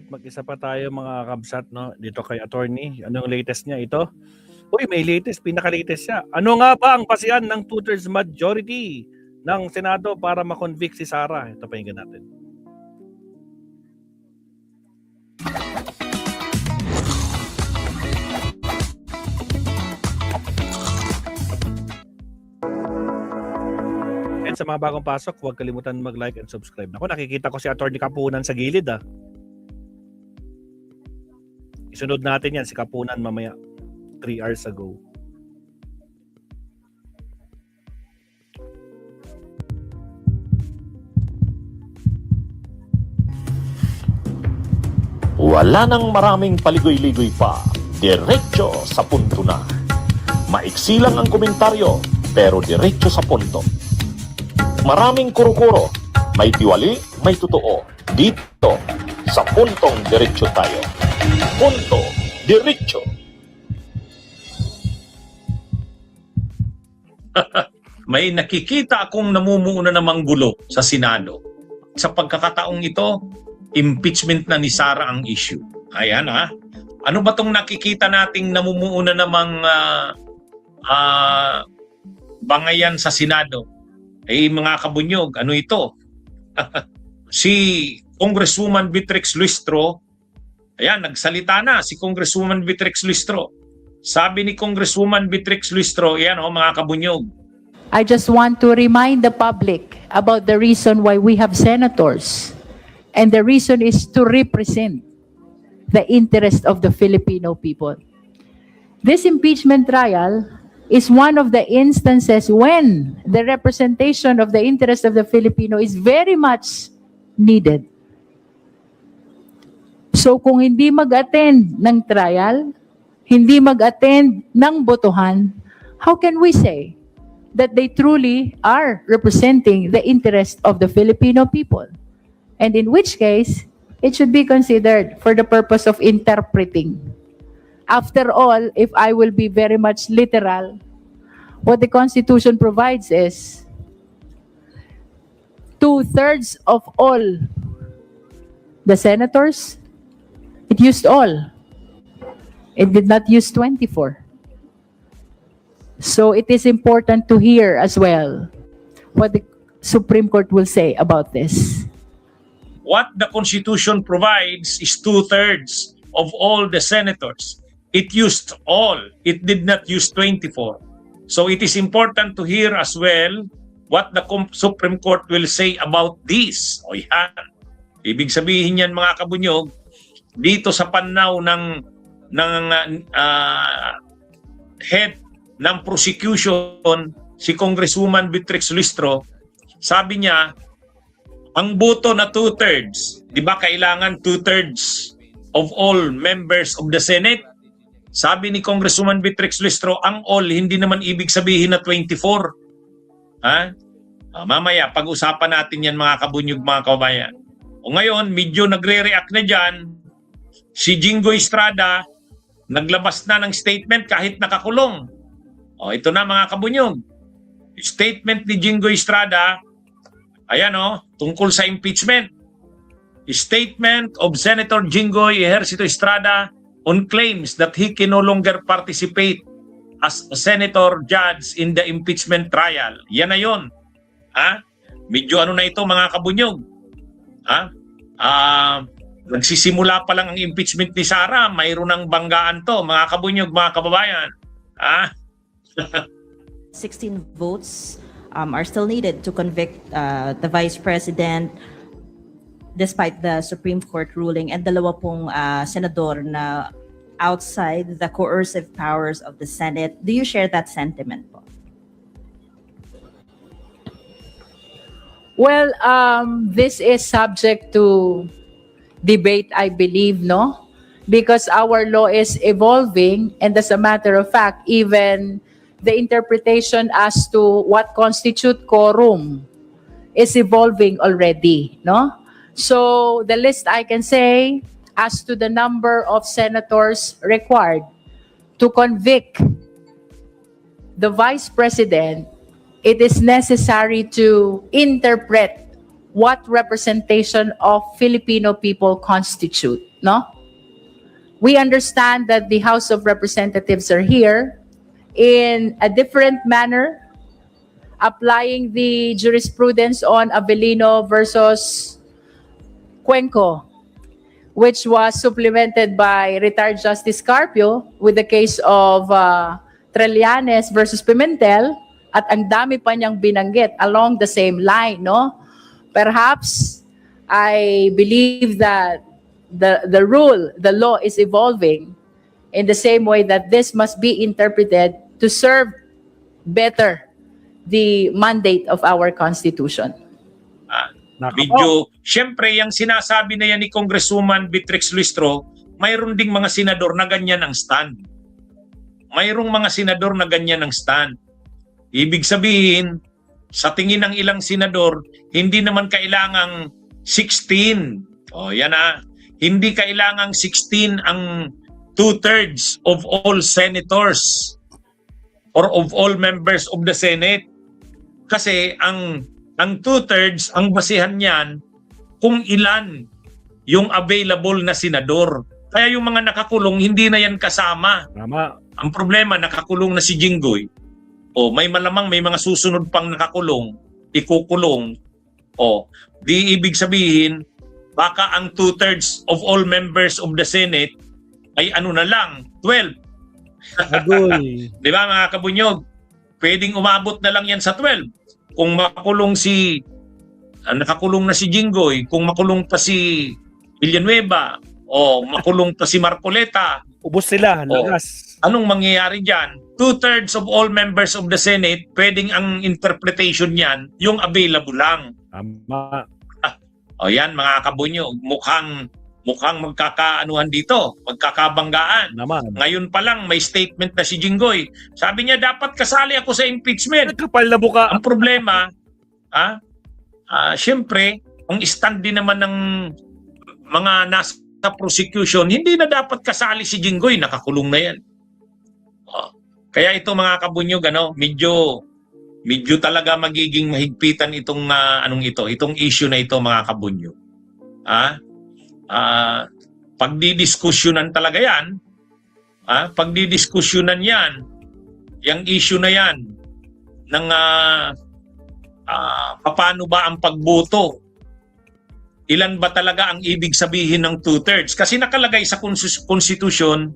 kahit mag-isa pa tayo mga kabsat, no? Dito kay attorney, anong latest niya ito? Uy, may latest, pinaka-latest siya. Ano nga ba ang basihan ng 2/3 majority ng Senado para ma-convict si Sara? Ito pakinggan natin. And sa mga bagong pasok, huwag kalimutan mag-like and subscribe. Ako, nakikita ko si Attorney Kapunan sa gilid, ah. Isunod natin yan, si Kapunan mamaya. 3 hours ago. Wala nang maraming paligoy-ligoy pa. Diretso sa punto na. Maiksi lang ang komentaryo, pero diretso sa punto. Maraming kuro-kuro, may tiwali, may totoo. Dito, sa puntong diretso tayo. Punto, diretso. May nakikita akong namumuuna namang gulo sa Senado. Sa pagkakataong ito, impeachment na ni Sara ang issue. Ayan ha. Ano ba tong nakikita nating namumuuna namang bangayan sa Senado? Mga kabunyog, ano ito? Si Congresswoman Beatrix Luistro, ayan, nagsalita na si Congresswoman Beatrix Luistro. Sabi ni Congresswoman Beatrix Luistro, ayan mga kabunyog. I just want to remind the public about the reason why we have senators. And the reason is to represent the interest of the Filipino people. This impeachment trial is one of the instances when the representation of the interest of the Filipino is very much needed. So kung hindi mag-attend ng trial, hindi mag-attend ng botohan, how can we say that they truly are representing the interest of the Filipino people? And in which case, it should be considered for the purpose of interpreting. After all, if I will be very much literal, what the Constitution provides is 2/3 of all the senators. It used all. It did not use 24. So it is important to hear as well what the Supreme Court will say about this. What the Constitution provides is 2/3 of all the senators. It used all. It did not use 24. So it is important to hear as well what the Supreme Court will say about this. O yan. Ibig sabihin yan mga kabunyog, dito sa pananaw ng head ng prosecution, si Congresswoman Beatrix Luistro, sabi niya, ang boto na 2/3, di ba kailangan 2/3 of all members of the Senate? Sabi ni Congresswoman Beatrix Luistro, ang all hindi naman ibig sabihin na 24. Ha? Mamaya, pag-usapan natin yan mga kabunyog, mga kabayan. O ngayon, medyo nagre-react na dyan. Si Jinggoy Estrada, naglabas na ng statement kahit nakakulong. O ito na mga kabunyog. Statement ni Jinggoy Estrada, ayan tungkol sa impeachment. Statement of Senator Jinggoy Ejercito Estrada on claims that he can no longer participate as a senator judge in the impeachment trial. Yan na yun. Medyo na ito mga kabunyog. Nagsisimula pa lang ang impeachment ni Sara, mayroon ng banggaan to, mga kabunyog, mga kababayan. 16 votes are still needed to convict the Vice President despite the Supreme Court ruling, and dalawa pong senador na outside the coercive powers of the Senate. Do you share that sentiment po? Well, this is subject to debate, I believe, no? Because our law is evolving, and as a matter of fact, even the interpretation as to what constitute quorum is evolving already, no? So the list I can say as to the number of senators required to convict the Vice President, it is necessary to interpret what representation of Filipino people constitute, no? We understand that the House of Representatives are here in a different manner, applying the jurisprudence on Avellino versus Cuenco, which was supplemented by retired Justice Carpio with the case of Trillanes versus Pimentel, at ang dami pa niyang binanggit along the same line, no? Perhaps, I believe that the law is evolving in the same way that this must be interpreted to serve better the mandate of our Constitution. Medyo, syempre, yung sinasabi na yan ni Congresswoman Beatrix Luistro, mayroon ding mga senador na ganyan ang stand. Mayroong mga senador na ganyan ang stand. Ibig sabihin, sa tingin ng ilang senador, hindi naman kailangang 16. O, yan na. Hindi kailangang 16 ang 2/3 of all senators or of all members of the Senate. Kasi ang 2/3, ang basihan niyan kung ilan yung available na senador. Kaya yung mga nakakulong, hindi na yan kasama. Tama. Ang problema, nakakulong na si Jinggoy. O may malamang may mga susunod pang nakakulong, ikukulong. O di ibig sabihin, baka ang 2/3 of all members of the Senate ay ano na lang, 12. Agoy. Di ba mga kabunyog? Pwedeng umabot na lang yan sa 12. Kung makulong nakakulong na si Jinggoy, kung makulong pa si Villanueva, o makulong pa si Marcoleta, Ubus sila, lakas. anong mangyayari dyan? 2/3 of all members of the Senate, pwedeng ang interpretation niyan, yung available lang. Tama. O yan mga kabunyog, mukhang magkakaanuhan dito, magkakabanggaan. Naman. Ngayon pa lang may statement na si Jinggoy. Sabi niya dapat kasali ako sa impeachment. Nagkapal na buka. Ang problema, siyempre, ang stand din naman ng mga nasa prosecution, hindi na dapat kasali si Jinggoy, nakakulong na yan. Kaya ito mga kabunyog, medyo talaga magiging mahigpitan itong itong issue na ito mga kabunyog. Pagdidiskusyonan talaga yan, pagdidiskusyonan yan, yung issue na yan, ng paano ba ang pagboto, ilan ba talaga ang ibig sabihin ng 2/3? Kasi nakalagay sa Constitution,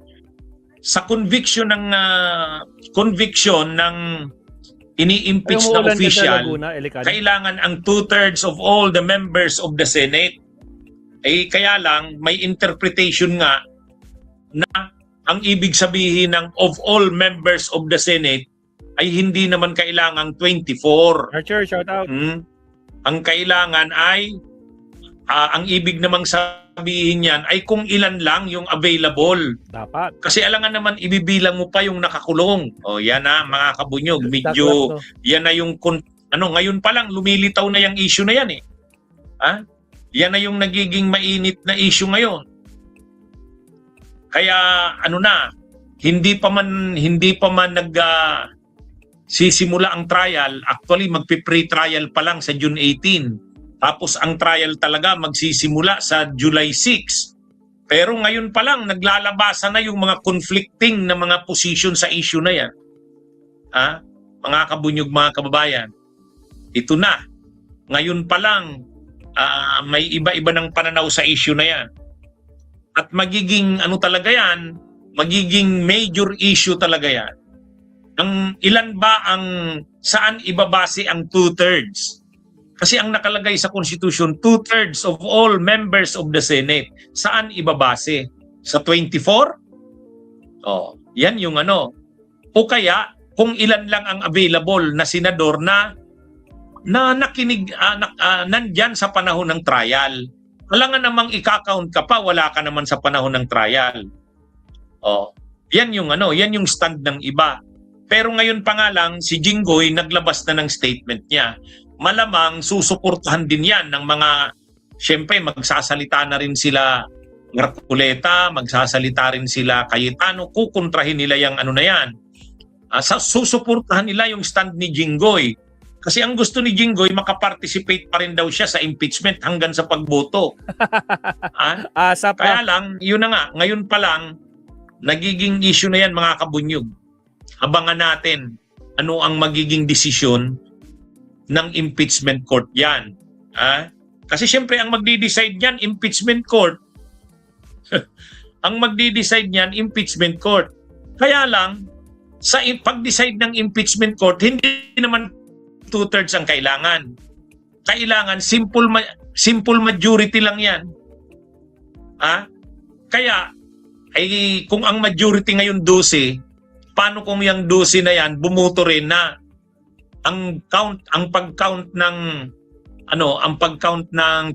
sa conviction ng ini-impeach na official, kailangan ang 2/3 of all the members of the Senate. Kaya lang, may interpretation nga na ang ibig sabihin ng of all members of the Senate ay hindi naman kailangang 24. Archer, shout out. Ang kailangan ay, ang ibig namang sabihin yan ay kung ilan lang yung available. Dapat. Kasi alangan naman ibibilang mo pa yung nakakulong. O yan na mga kabunyog, medyo yan na yung ngayon pa lang lumilitaw na yung issue na yan eh. Yan na yung nagiging mainit na issue ngayon. Kaya hindi pa man sisimula ang trial. Actually magpi-pre-trial pa lang sa June 18. Tapos ang trial talaga magsisimula sa July 6. Pero ngayon pa lang naglalabasan na yung mga conflicting na mga position sa issue na yan. Mga kabunyog, mga kababayan. Ito na. Ngayon pa lang may iba-iba ng pananaw sa issue na yan. At magiging talaga yan, magiging major issue talaga yan. Saan ibabase ang 2/3? Kasi ang nakalagay sa Constitution, 2/3 of all members of the Senate. Saan ibabase? Sa 24? Yan yung O kaya, kung ilan lang ang available na senador na nakinig, nandyan sa panahon ng trial. Wala nga namang ika-count ka pa, wala ka naman sa panahon ng trial. Yan yung stand ng iba. Pero ngayon pa nga lang, si Jinggoy naglabas na ng statement niya. Malamang susuportahan din yan ng mga, siyempre magsasalita na rin sila Marcoleta, magsasalita rin sila Cayetano, kukontrahin nila yung na yan. Susuportahan nila yung stand ni Jinggoy. Kasi ang gusto ni Jinggoy, makaparticipate pa rin daw siya sa impeachment hanggang sa pagboto. Asa Kaya pa. lang, yun na nga, ngayon pa lang, nagiging issue na yan mga kabunyog. Abangan natin ano ang magiging desisyon ng impeachment court yan. Kasi syempre ang magdi-decide niyan, impeachment court. Ang magdi-decide niyan, impeachment court. Kaya lang, sa pag-decide ng impeachment court, hindi naman 2/3 ang kailangan. Kailangan simple majority lang yan. Kaya, kung ang majority ngayon 12, paano kung yung 12 na yan, bumuto rin na ang pag-count ng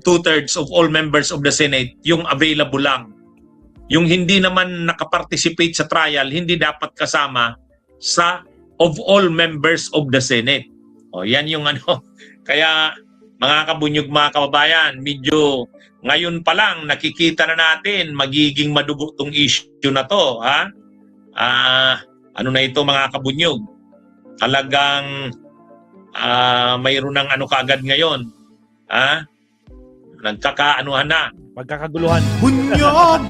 2/3 of all members of the Senate, yung available lang. Yung hindi naman nakaparticipate sa trial, hindi dapat kasama sa of all members of the Senate. O yan yung Kaya mga kabunyog, mga kababayan, medyo ngayon pa lang nakikita na natin magiging madugo tong issue na to, ano na ito mga kabunyog? Talagang mayroon ng kaagad ngayon. Nagkakaanuhan na. Pagkakaguluhan. Bunyog!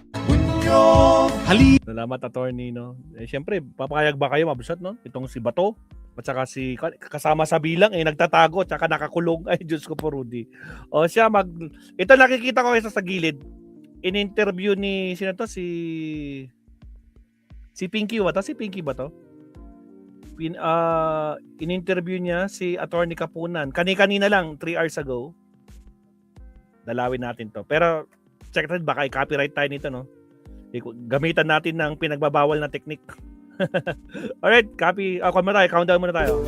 Hali! Salamat, attorney, no? Siyempre, papayag ba kayo, mabusat, no? Itong si Bato, at saka si kasama sa bilang, nagtatago, at saka nakakulong. Ay, Diyos ko po, Rudy. O siya, ito nakikita ko isa sa gilid. In-interview ni, sino to? Si Pinky ba to? Si Pinky ba to? In-interview niya si Attorney Kapunan. Kani-kanina lang, 3 hours ago. Dalawin natin to. Pero, check natin, baka i-copyright tayo nito, no? Gamitan natin ng pinagbabawal na technique. Alright, copy. Countdown muna tayo.